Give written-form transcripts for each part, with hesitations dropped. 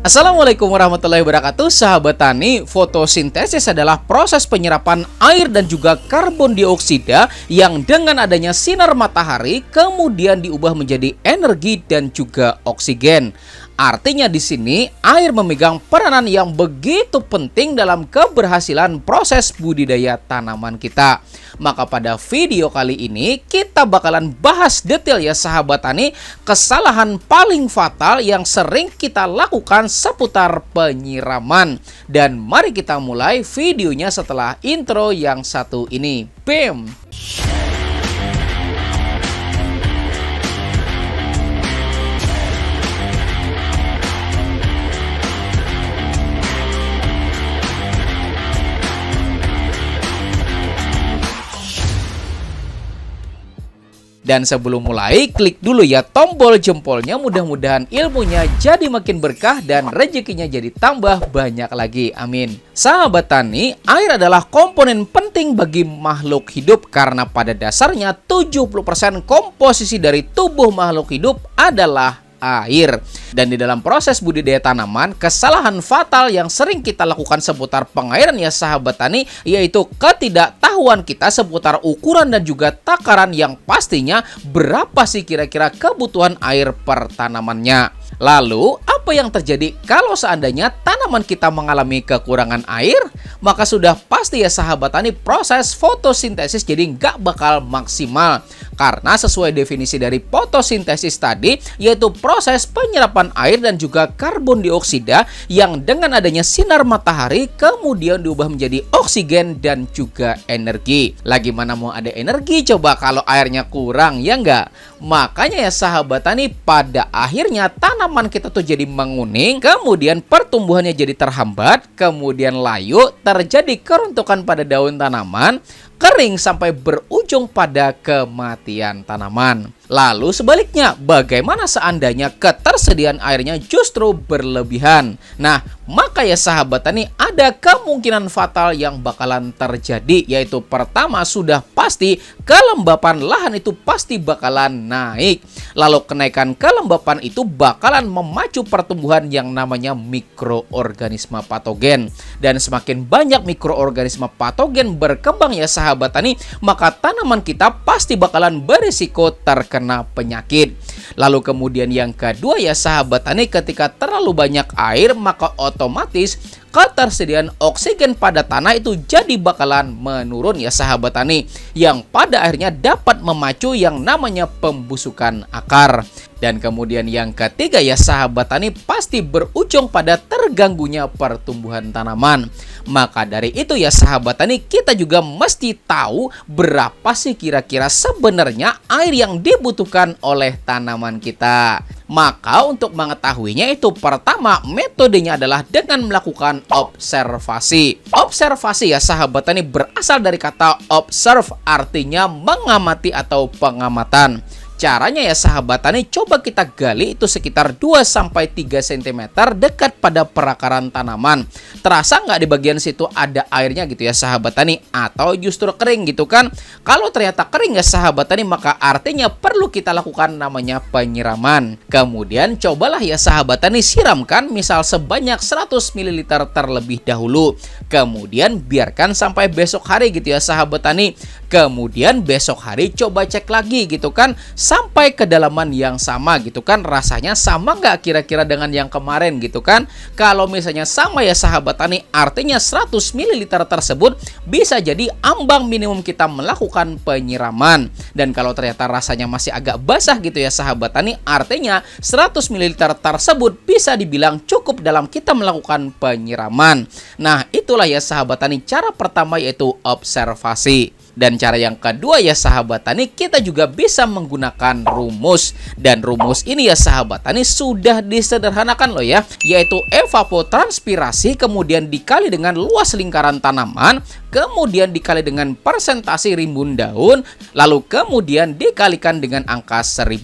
Assalamualaikum warahmatullahi wabarakatuh. Sahabat tani, fotosintesis adalah proses penyerapan air dan juga karbon dioksida yang dengan adanya sinar matahari kemudian diubah menjadi energi dan juga oksigen. Artinya di sini air memegang peranan yang begitu penting dalam keberhasilan proses budidaya tanaman kita. Maka pada video kali ini kita bakalan bahas detail ya sahabat tani, kesalahan paling fatal yang sering kita lakukan seputar penyiraman. Dan mari kita mulai videonya setelah intro yang satu ini. BAM! Dan sebelum mulai, klik dulu ya tombol jempolnya, mudah-mudahan ilmunya jadi makin berkah dan rezekinya jadi tambah banyak lagi. Amin. Sahabat tani, air adalah komponen penting bagi makhluk hidup karena pada dasarnya 70% komposisi dari tubuh makhluk hidup adalah air. Dan di dalam proses budidaya tanaman, kesalahan fatal yang sering kita lakukan seputar pengairan ya sahabat tani, yaitu ketidaktahuan kita seputar ukuran dan juga takaran yang pastinya berapa sih kira-kira kebutuhan air per tanamannya. Lalu, apa yang terjadi kalau seandainya tanaman kita mengalami kekurangan air? Maka sudah pasti ya sahabat tani, proses fotosintesis jadi nggak bakal maksimal. Karena sesuai definisi dari fotosintesis tadi, yaitu proses penyerapan air dan juga karbon dioksida yang dengan adanya sinar matahari kemudian diubah menjadi oksigen dan juga energi. Lagi mana mau ada energi coba kalau airnya kurang, ya enggak? Makanya ya sahabat tani, pada akhirnya tanaman kita tuh jadi menguning, kemudian pertumbuhannya jadi terhambat, kemudian layu, terjadi keruntukan pada daun tanaman, kering sampai berujung pada kematian tanaman. Lalu sebaliknya, bagaimana seandainya ketersediaan airnya justru berlebihan? Nah, maka ya sahabat tani, ada kemungkinan fatal yang bakalan terjadi, yaitu pertama sudah pasti kelembapan lahan itu pasti bakalan naik. Lalu kenaikan kelembapan itu bakalan memacu pertumbuhan yang namanya mikroorganisme patogen. Dan semakin banyak mikroorganisme patogen berkembang ya sahabat tani, maka tanaman kita pasti bakalan berisiko terkena penyakit. Lalu kemudian yang kedua ya sahabat tani, ketika terlalu banyak air maka otomatis ketersediaan oksigen pada tanah itu jadi bakalan menurun ya sahabat tani, yang pada akhirnya dapat memacu yang namanya pembusukan akar. Dan kemudian yang ketiga ya sahabat tani, pasti berujung pada terganggunya pertumbuhan tanaman. Maka dari itu ya sahabat tani, kita juga mesti tahu berapa sih kira-kira sebenarnya air yang dibutuhkan oleh tanaman kita. Maka untuk mengetahuinya itu pertama metodenya adalah dengan melakukan observasi. Observasi ya sahabat tani berasal dari kata observe, artinya mengamati atau pengamatan. Caranya ya sahabat tani, coba kita gali itu sekitar 2-3 cm dekat pada perakaran tanaman. Terasa nggak di bagian situ ada airnya gitu ya sahabat tani, atau justru kering gitu kan? Kalau ternyata kering ya sahabat tani, maka artinya perlu kita lakukan namanya penyiraman. Kemudian cobalah ya sahabat tani siramkan misal sebanyak 100 ml terlebih dahulu. Kemudian biarkan sampai besok hari gitu ya sahabat tani. Kemudian besok hari coba cek lagi gitu kan, sampai kedalaman yang sama gitu kan, rasanya sama nggak kira-kira dengan yang kemarin gitu kan. Kalau misalnya sama ya sahabat tani, artinya 100 ml tersebut bisa jadi ambang minimum kita melakukan penyiraman. Dan kalau ternyata rasanya masih agak basah gitu ya sahabat tani, artinya 100 ml tersebut bisa dibilang cukup dalam kita melakukan penyiraman. Nah itulah ya sahabat tani, cara pertama yaitu observasi. Dan cara yang kedua ya sahabat tani, kita juga bisa menggunakan rumus. Dan rumus ini ya sahabat tani sudah disederhanakan loh ya, yaitu evapotranspirasi kemudian dikali dengan luas lingkaran tanaman, kemudian dikali dengan persentase rimbun daun, lalu kemudian dikalikan dengan angka 1000.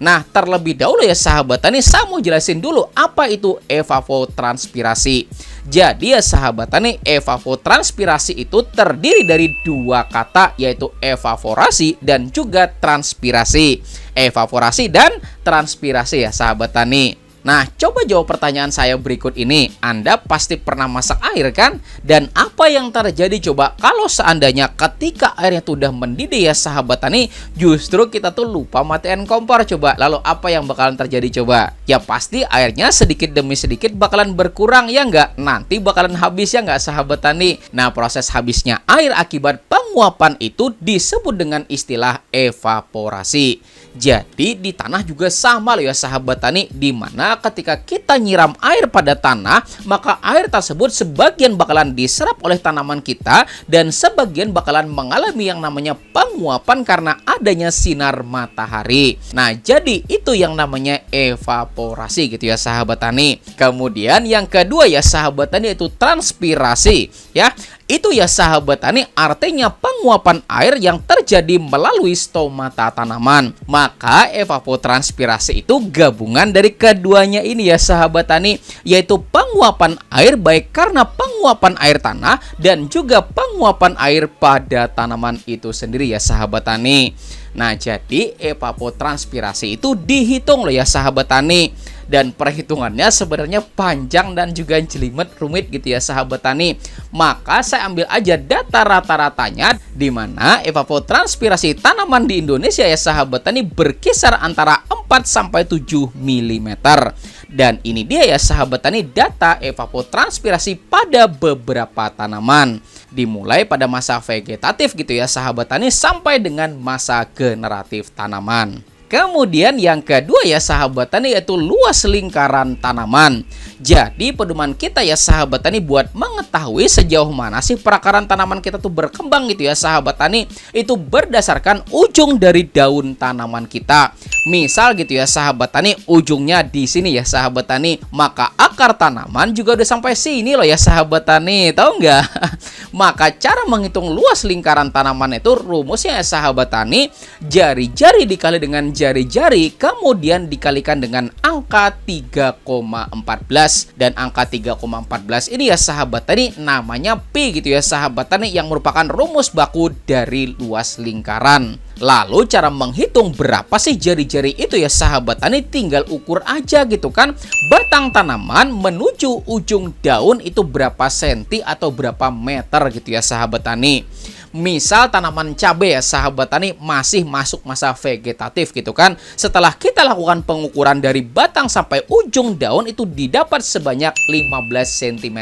Nah, terlebih dahulu ya sahabat tani, saya mau jelasin dulu apa itu evapotranspirasi. Jadi ya sahabat tani, evapotranspirasi itu terdiri dari dua kata, yaitu evaporasi dan juga transpirasi. Evaporasi dan transpirasi ya sahabat tani. Nah, coba jawab pertanyaan saya berikut ini. Anda pasti pernah masak air kan? Dan apa yang terjadi coba kalau seandainya ketika airnya tuh udah mendidih ya sahabat tani, justru kita tuh lupa matiin kompor coba. Lalu apa yang bakalan terjadi coba? Ya pasti airnya sedikit demi sedikit bakalan berkurang ya nggak? Nanti bakalan habis ya nggak sahabat tani? Nah, proses habisnya air akibat penguapan itu disebut dengan istilah evaporasi. Jadi di tanah juga sama loh ya sahabat tani, dimana ketika kita nyiram air pada tanah, maka air tersebut sebagian bakalan diserap oleh tanaman kita dan sebagian bakalan mengalami yang namanya penguapan karena adanya sinar matahari. Nah, jadi itu yang namanya evaporasi gitu ya sahabat tani. Kemudian yang kedua ya sahabat tani itu transpirasi ya. Itu ya sahabat tani artinya penguapan air yang terjadi melalui stomata tanaman. Maka evapotranspirasi itu gabungan dari keduanya ini ya sahabat tani, yaitu penguapan air baik karena penguapan air tanah dan juga penguapan air pada tanaman itu sendiri ya sahabat tani. Nah, jadi evapotranspirasi itu dihitung loh ya sahabat tani. Dan perhitungannya sebenarnya panjang dan juga jelimet rumit gitu ya sahabat tani. Maka saya ambil aja data rata-ratanya, di mana evapotranspirasi tanaman di Indonesia ya sahabat tani berkisar antara 4 sampai 7 mm. Dan ini dia ya sahabat tani data evapotranspirasi pada beberapa tanaman. Dimulai pada masa vegetatif gitu ya sahabat tani sampai dengan masa generatif tanaman. Kemudian yang kedua ya sahabat tani yaitu luas lingkaran tanaman. Jadi pedoman kita ya sahabat tani buat mengetahui sejauh mana sih perakaran tanaman kita tuh berkembang gitu ya sahabat tani, itu berdasarkan ujung dari daun tanaman kita. Misal gitu ya sahabat tani, ujungnya di sini ya sahabat tani, maka akar tanaman juga udah sampai sini loh ya sahabat tani, tahu nggak? Maka cara menghitung luas lingkaran tanaman itu rumusnya ya sahabat tani, jari-jari dikali dengan jari-jari kemudian dikalikan dengan angka 3,14. Dan angka 3,14 ini ya sahabat tani namanya pi gitu ya sahabat tani, yang merupakan rumus baku dari luas lingkaran. Lalu cara menghitung berapa sih jari-jari itu ya sahabat tani, tinggal ukur aja gitu kan. Batang tanaman menuju ujung daun itu berapa senti atau berapa meter gitu ya sahabat tani. Misal tanaman cabai ya sahabat tani masih masuk masa vegetatif gitu kan. Setelah kita lakukan pengukuran dari batang sampai ujung daun itu didapat sebanyak 15 cm.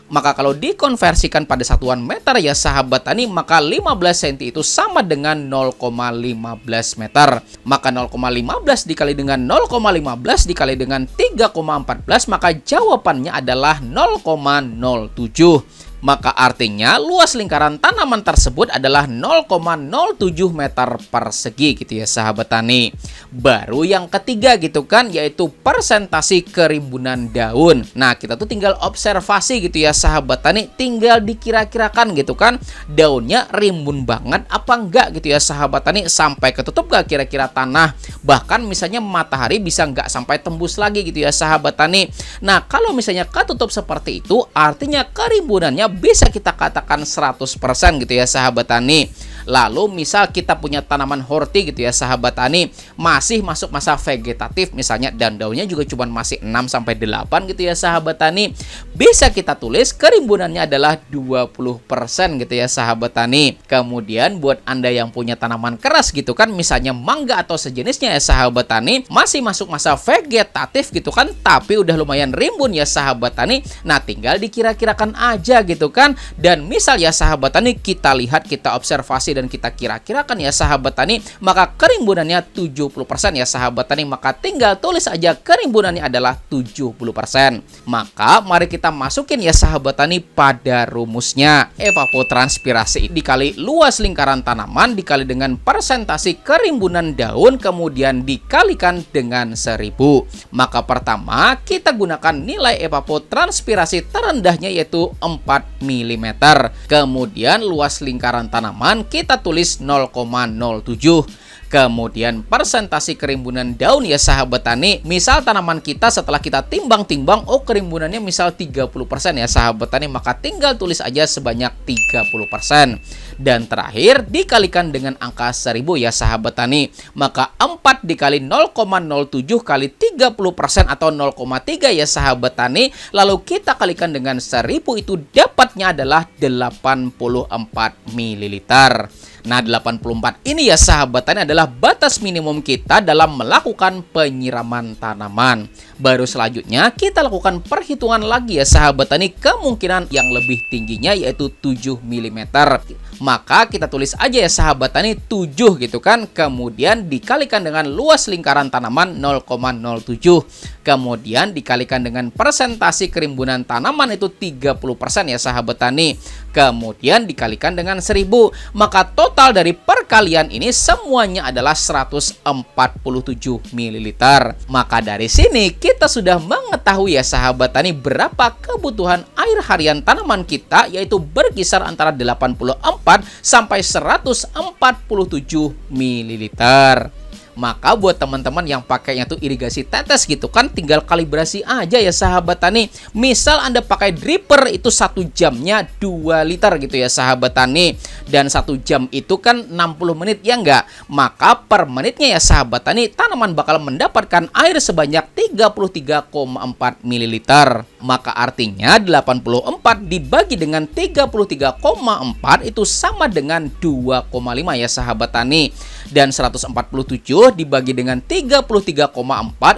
Maka kalau dikonversikan pada satuan meter ya sahabat tani, maka 15 cm itu sama dengan 0,15 meter. Maka 0,15 dikali dengan 0,15 dikali dengan 3,14, maka jawabannya adalah 0,07. Maka artinya luas lingkaran tanaman tersebut adalah 0,07 meter persegi gitu ya sahabat tani. Baru yang ketiga gitu kan, yaitu persentasi kerimbunan daun. Nah, kita tuh tinggal observasi gitu ya sahabat tani, tinggal dikira-kirakan gitu kan, daunnya rimbun banget apa enggak gitu ya sahabat tani, sampai ketutup gak kira-kira tanah. Bahkan misalnya matahari bisa nggak sampai tembus lagi gitu ya sahabat tani. Nah, kalau misalnya ketutup seperti itu, artinya kerimbunannya bisa kita katakan 100% gitu ya sahabat tani. Lalu misal kita punya tanaman horti gitu ya sahabat tani, masih masuk masa vegetatif misalnya, dan daunnya juga cuma masih 6-8 gitu ya sahabat tani, bisa kita tulis kerimbunannya adalah 20% gitu ya sahabat tani. Kemudian buat Anda yang punya tanaman keras gitu kan, misalnya mangga atau sejenisnya ya sahabat tani, masih masuk masa vegetatif gitu kan, tapi udah lumayan rimbun ya sahabat tani. Nah, tinggal dikira-kirakan aja gitu kan. Dan misal ya sahabat tani, kita lihat, kita observasi dan kita kira-kirakan ya sahabat tani, maka kerimbunannya 70% ya sahabat tani, maka tinggal tulis aja kerimbunannya adalah 70%. Maka mari kita masukin ya sahabat tani pada rumusnya. Evapotranspirasi dikali luas lingkaran tanaman dikali dengan persentasi kerimbunan daun kemudian dikalikan dengan 1000. Maka pertama kita gunakan nilai evapotranspirasi terendahnya yaitu 4 mm. Kemudian luas lingkaran tanaman kita tulis 0,07. Kemudian persentase kerimbunan daun ya sahabat tani. Misal tanaman kita setelah kita timbang-timbang, oh kerimbunannya misal 30% ya sahabat tani, maka tinggal tulis aja sebanyak 30%. Dan terakhir dikalikan dengan angka 1000 ya sahabat tani. Maka 4 dikali 0,07 kali 30% atau 0,3 ya sahabat tani. Lalu kita kalikan dengan 1000, itu dapatnya adalah 84 ml. Nah, 84 ini ya sahabat tani adalah batas minimum kita dalam melakukan penyiraman tanaman. Baru selanjutnya kita lakukan perhitungan lagi ya sahabat tani, kemungkinan yang lebih tingginya yaitu 7 mm. Maka kita tulis aja ya sahabat tani 7 gitu kan. Kemudian dikalikan dengan luas lingkaran tanaman 0,07. Kemudian dikalikan dengan persentase kerimbunan tanaman itu 30% ya sahabat tani. Kemudian dikalikan dengan 1000. Maka total dari perkalian ini semuanya adalah 147 ml. Maka dari sini kita sudah mengetahui ya sahabat tani berapa kebutuhan air harian tanaman kita, yaitu berkisar antara 84 sampai 147 ml. Maka buat teman-teman yang pakainya tuh irigasi tetes gitu kan, tinggal kalibrasi aja ya sahabat tani. Misal Anda pakai dripper itu 1 jamnya 2 liter gitu ya sahabat tani. Dan 1 jam itu kan 60 menit ya enggak. Maka per menitnya ya sahabat tani, tanaman bakal mendapatkan air sebanyak 33,4 ml. Maka artinya 84 dibagi dengan 33,4 itu sama dengan 2,5 ya sahabat tani. Dan 147 dibagi dengan 33,4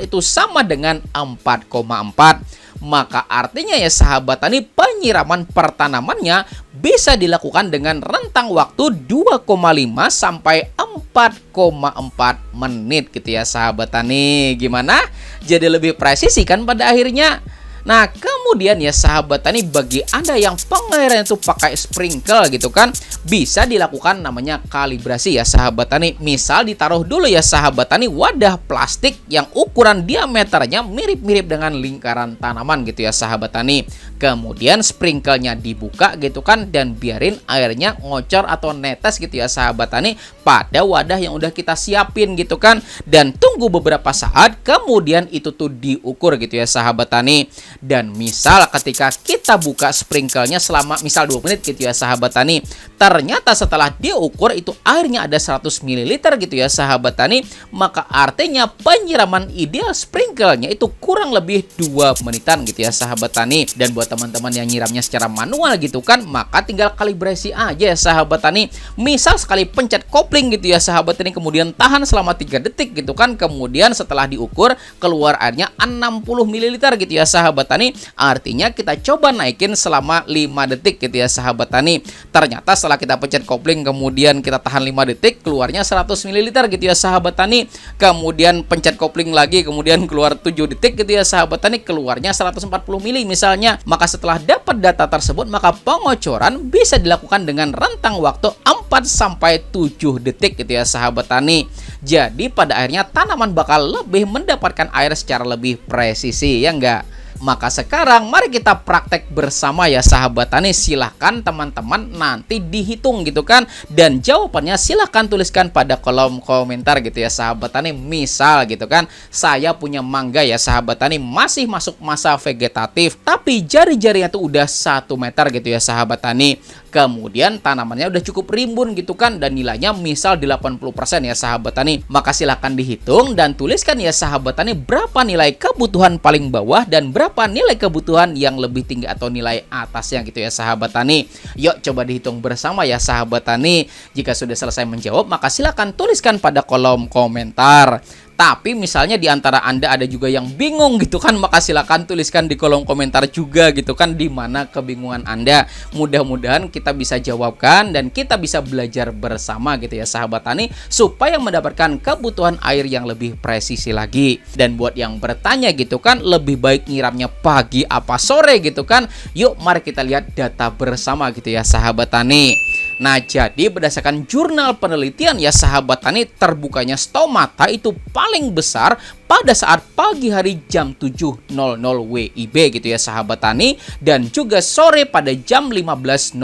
itu sama dengan 4,4. Maka artinya ya sahabat tani, penyiraman pertanamannya bisa dilakukan dengan rentang waktu 2,5 sampai 4,4 menit gitu ya sahabat tani. Gimana? Jadi lebih presisi kan pada akhirnya? Nah, kemudian ya sahabat tani, bagi Anda yang pengairan itu pakai sprinkle gitu kan, bisa dilakukan namanya kalibrasi ya sahabat tani. Misal ditaruh dulu ya sahabat tani wadah plastik yang ukuran diameternya mirip-mirip dengan lingkaran tanaman gitu ya sahabat tani. Kemudian sprinklenya dibuka gitu kan, dan biarin airnya ngocor atau netes gitu ya sahabat tani pada wadah yang udah kita siapin gitu kan. Dan tunggu beberapa saat, kemudian itu tuh diukur gitu ya sahabat tani. Dan misal ketika kita buka sprinklenya selama misal 2 menit gitu ya sahabat tani, ternyata setelah diukur itu airnya ada 100 ml gitu ya sahabat tani, maka artinya penyiraman ideal sprinklenya itu kurang lebih 2 menitan gitu ya sahabat tani. Dan buat teman-teman yang nyiramnya secara manual gitu kan, maka tinggal kalibrasi aja ya sahabat tani. Misal sekali pencet kopling gitu ya sahabat tani, kemudian tahan selama 3 detik gitu kan, kemudian setelah diukur keluar airnya 60 ml gitu ya sahabat tani. Artinya kita coba naikin selama 5 detik gitu ya sahabat tani. Ternyata setelah kita pencet kopling kemudian kita tahan 5 detik, keluarnya 100 ml gitu ya sahabat tani. Kemudian pencet kopling lagi, kemudian keluar 7 detik gitu ya sahabat tani, keluarnya 140 ml misalnya. Maka setelah dapat data tersebut, maka pengocoran bisa dilakukan dengan rentang waktu 4 sampai 7 detik gitu ya sahabat tani. Jadi pada akhirnya tanaman bakal lebih mendapatkan air secara lebih presisi ya enggak? Maka sekarang mari kita praktek bersama ya sahabat tani. Silahkan teman-teman nanti dihitung gitu kan, dan jawabannya silahkan tuliskan pada kolom komentar gitu ya sahabat tani. Misal gitu kan, saya punya mangga ya sahabat tani, masih masuk masa vegetatif tapi jari-jarinya tuh udah 1 meter gitu ya sahabat tani. Kemudian tanamannya udah cukup rimbun gitu kan, dan nilainya misal 80% ya sahabat tani. Maka silahkan dihitung dan tuliskan ya sahabat tani berapa nilai kebutuhan paling bawah dan berapa nilai kebutuhan yang lebih tinggi atau nilai atasnya gitu ya sahabat tani. Yuk coba dihitung bersama ya sahabat tani. Jika sudah selesai menjawab, maka silahkan tuliskan pada kolom komentar. Tapi misalnya di antara Anda ada juga yang bingung gitu kan, maka silakan tuliskan di kolom komentar juga gitu kan, di mana kebingungan Anda. Mudah-mudahan kita bisa jawabkan dan kita bisa belajar bersama gitu ya sahabat tani, supaya mendapatkan kebutuhan air yang lebih presisi lagi. Dan buat yang bertanya gitu kan, lebih baik nyiramnya pagi apa sore gitu kan, yuk mari kita lihat data bersama gitu ya sahabat tani. Nah, jadi berdasarkan jurnal penelitian ya sahabat tani, terbukanya stomata itu paling besar pada saat pagi hari jam 7.00 WIB gitu ya sahabat tani, dan juga sore pada jam 15.00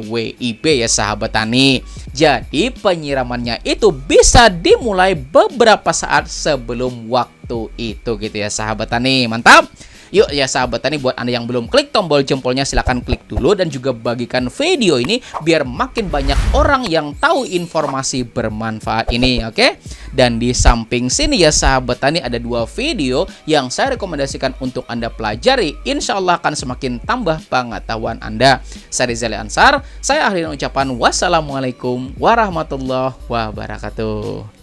WIB ya sahabat tani. Jadi penyiramannya itu bisa dimulai beberapa saat sebelum waktu itu gitu ya sahabat tani. Mantap. Yuk ya sahabat tani, buat Anda yang belum klik tombol jempolnya silahkan klik dulu dan juga bagikan video ini biar makin banyak orang yang tahu informasi bermanfaat ini, oke? Dan di samping sini ya sahabat tani ada 2 video yang saya rekomendasikan untuk Anda pelajari. Insya Allah akan semakin tambah pengetahuan Anda. Saya Rizal Ansar, saya akhiri ucapan wassalamualaikum warahmatullahi wabarakatuh.